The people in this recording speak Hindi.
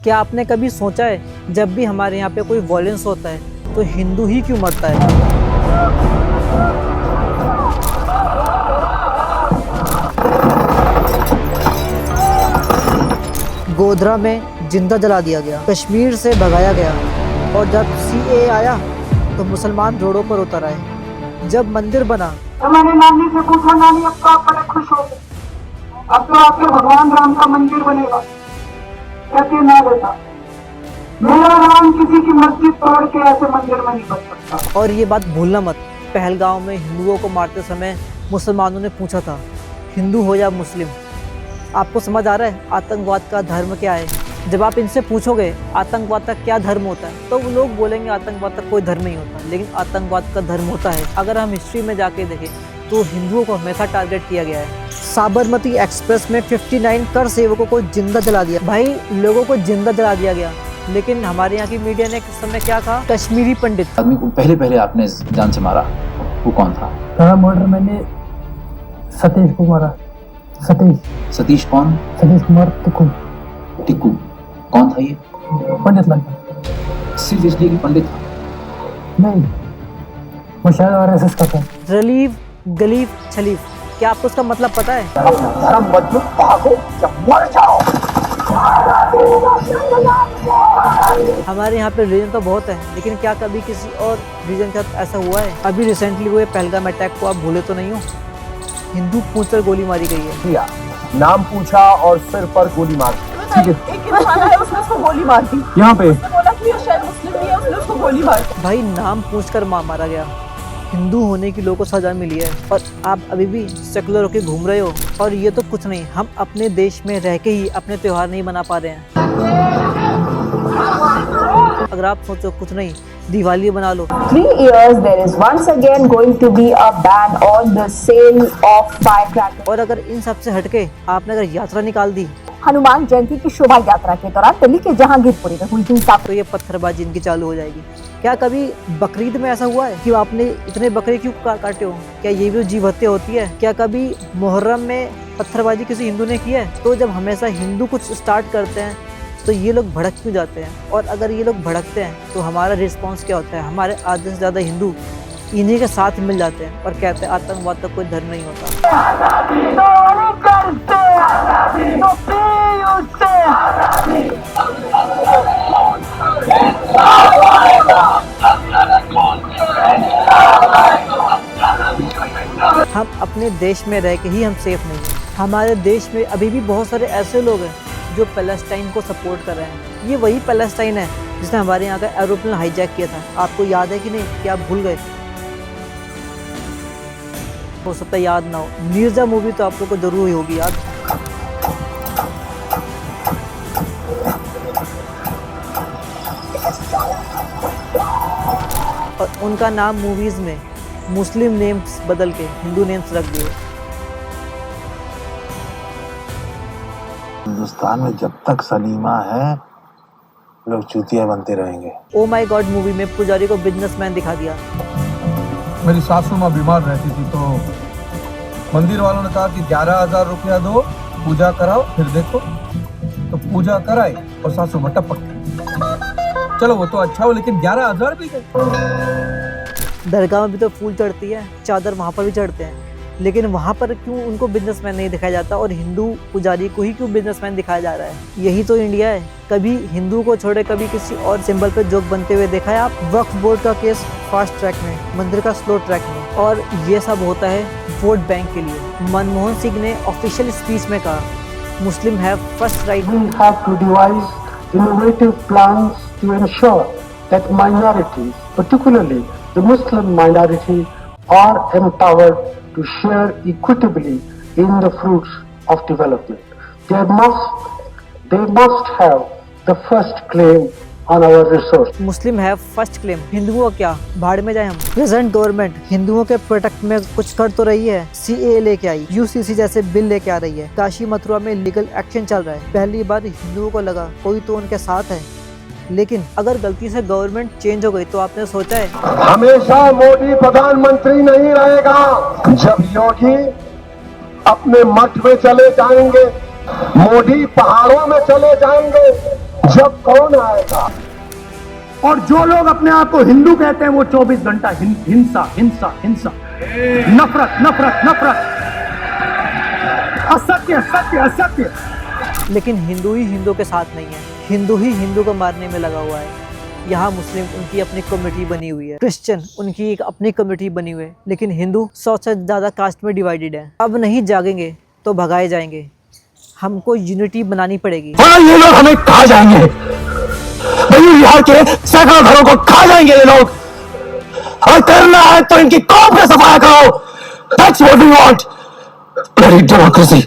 क्या आपने कभी सोचा है जब भी हमारे यहाँ पे कोई वॉयलेंस होता है तो हिंदू ही क्यों मरता है? गोधरा में जिंदा जला दिया गया, कश्मीर से भगाया गया और जब सीएए आया तो मुसलमान रोडों पर उतर आए। जब मंदिर बना तो मैंने नानी से पूछा, नानी अब तो आप बड़े खुश हो गए, अब तो आपके भगवान राम का मंदिर बनेगा। कहती ना बेटा, मेरा राम किसी की मस्जिद तोड़ के ऐसे मंदिर में नहीं बन सकता। और ये बात भूलना मत, पहलगांव में हिंदुओं को मारते समय मुसलमानों ने पूछा था हिंदू हो या मुस्लिम। आपको समझ आ रहा है आतंकवाद का धर्म क्या है? जब आप इनसे पूछोगे आतंकवाद का क्या धर्म होता है तो वो लोग बोलेंगे आतंकवाद का कोई धर्म नहीं होता, लेकिन आतंकवाद का धर्म होता है। अगर हम हिस्ट्री में जाके देखें तो हिंदुओं को हमेशा टारगेट किया गया है। साबरमती एक्सप्रेस में 59 कर सेवकों को जिंदा जला दिया। भाई, लोगों को जिंदा जला दिया गया, लेकिन हमारे यहाँ की मीडिया ने उस समय क्या कहा? कश्मीरी पंडित आदमी को पहले आपने जान से मारा, वो कौन था? पहला मर्डर मैंने सतीश को मारा। सतीश कौन? सतीश कुमार टिक्कू कौन था ये? पंडित लगता सिर्फ इसलिए कि पंडित था? नहीं, वो शायद आरएसएस का था। रलीफ गलीफ छलीफ, क्या आपको उसका मतलब पता है? हमारे यहाँ पे रीजन तो बहुत है, लेकिन क्या कभी किसी और रीजन के साथ ऐसा हुआ है? अभी रिसेंटली हुए पहलगाम अटैक को आप भूले तो नहीं हो? हिंदू पूछकर गोली मारी गई है। नाम पूछा और सिर पर गोली मार दी। ठीक है, एक इंसान है, उसने उसको गोली मार दी। यहाँ पे उसने बोला कि ये शायद मुस्लिम नहीं है, उसने उसको गोली मार दी। भाई, नाम पूछकर मारा गया। हिंदू होने की लोगों को सजा मिली है और आप अभी भी सेकुलर होकर घूम रहे हो। और ये तो कुछ नहीं, हम अपने देश में रह के ही अपने त्योहार नहीं मना पा रहे हैं। अगर आप सोचो कुछ नहीं, दिवाली बना लो। 3 years there is once again going to be a ban on the sale of firecrackers. और अगर इन सब से हटके आपने अगर यात्रा निकाल दी हनुमान जयंती की शोभा यात्रा के दौरान दिल्ली के जहांगीरपुरी में हुई हिंसा तो ये पत्थरबाजी इनकी चालू हो जाएगी। क्या कभी बकरीद में ऐसा हुआ है कि आपने इतने बकरे क्यों काटे हो? क्या ये भी जीव हत्या होती है? क्या कभी मुहर्रम में पत्थरबाजी किसी हिंदू ने की है? तो जब हमेशा हिंदू कुछ स्टार्ट करते हैं तो ये लोग भड़क क्यों जाते हैं? और अगर ये लोग भड़कते हैं तो हमारा रिस्पॉन्स क्या होता है? हमारे आधे से ज़्यादा हिंदू इन्हीं के साथ मिल जाते हैं और कहते हैं आतंकवाद का कोई धर्म नहीं होता। हम अपने देश में रह के ही हम सेफ नहीं हैं। हमारे देश में अभी भी बहुत सारे ऐसे लोग हैं जो पैलेस्टाइन को सपोर्ट कर रहे हैं। ये वही पैलेस्टाइन है जिसने हमारे यहाँ का एरोप्लेन हाईजैक किया था। आपको याद है कि नहीं? क्या आप भूल गए? हो सकता है याद ना हो। मिर्जा मूवी तो आप लोग को जरूर ही होगी याद। और उनका नाम मूवीज में मुस्लिम नेम्स बदल के हिंदू नेम्स रख दिए। हिंदुस्तान में जब तक सलीमा है लोग चूतिया बनते रहेंगे। ओ माय गॉड मूवी में पुजारी को बिजनेसमैन दिखा दिया। मेरी सासू माँ बीमार रहती थी तो मंदिर वालों ने कहा कि 11,000 रुपया दो, पूजा कराओ, फिर देखो। तो पूजा कराई और सासू माँ टपक गई। चलो वो तो अच्छा हो, लेकिन 11,000 भी गए। दरगाह में भी तो फूल चढ़ती है, चादर वहाँ पर भी चढ़ते हैं, लेकिन वहाँ पर क्यों उनको बिजनेसमैन नहीं दिखाया जाता और हिंदू पुजारी को ही क्यों बिजनेसमैन दिखाया जा रहा है? यही तो इंडिया है। कभी हिंदू को छोड़े कभी किसी और सिंबल पे जोक बनते हुए देखा है आप? वक्फ बोर्ड का केस फास्ट ट्रैक में, मंदिर का स्लो ट्रैक में, और ये सब होता है वोट बैंक के लिए। मनमोहन सिंह ने ऑफिशियल स्पीच में कहा, Muslim have first right. We have to devise innovative plans to ensure that minorities, particularly the Muslim minority, are empowered to share equitably in the fruits of development. They must have the first claim on our resource. मुस्लिम है फर्स्ट क्लेम। हिंदुओं क्या भाड़ में जाए हम। प्रेजेंट गवर्नमेंट हिंदुओं के प्रोटेक्ट में कुछ कर तो रही है। सीएए लेके आई, यूसीसी जैसे बिल लेके आ रही है, काशी मथुरा में लीगल एक्शन चल रहा है। पहली बार हिंदुओं को लगा कोई तो उनके साथ है, लेकिन अगर गलती से गवर्नमेंट चेंज हो गई तो आपने सोचा है? हमेशा मोदी प्रधानमंत्री नहीं रहेगा। जब योगी अपने मठ में चले जाएंगे, मोदी पहाड़ों में चले जाएंगे, जब कौन आएगा? और जो लोग अपने आप को हिंदू कहते हैं वो 24 घंटा हिंसा हिंसा हिंसा, नफरत नफरत नफरत, असत्य सत्य असत्य। लेकिन हिंदू ही हिंदू के साथ नहीं है, हिंदू ही हिंदू को मारने में लगा हुआ है। यहाँ मुस्लिम उनकी अपनी कम्युनिटी बनी हुई है, क्रिश्चियन उनकी एक अपनी कम्युनिटी बनी हुई है, लेकिन हिंदू 100 से ज़्यादा कास्ट में डिवाइडेड है। अब नहीं जागेंगे तो भगाए जाएंगे, हमको यूनिटी बनानी पड़ेगी। ये लोग हमें खा जाएंगे, बिहार के सैकड़ों घरों को खा जाएंगे ये लोग। और करना है तो इनकी कौम का सफाया करो। That's what we want. Bloody democracy.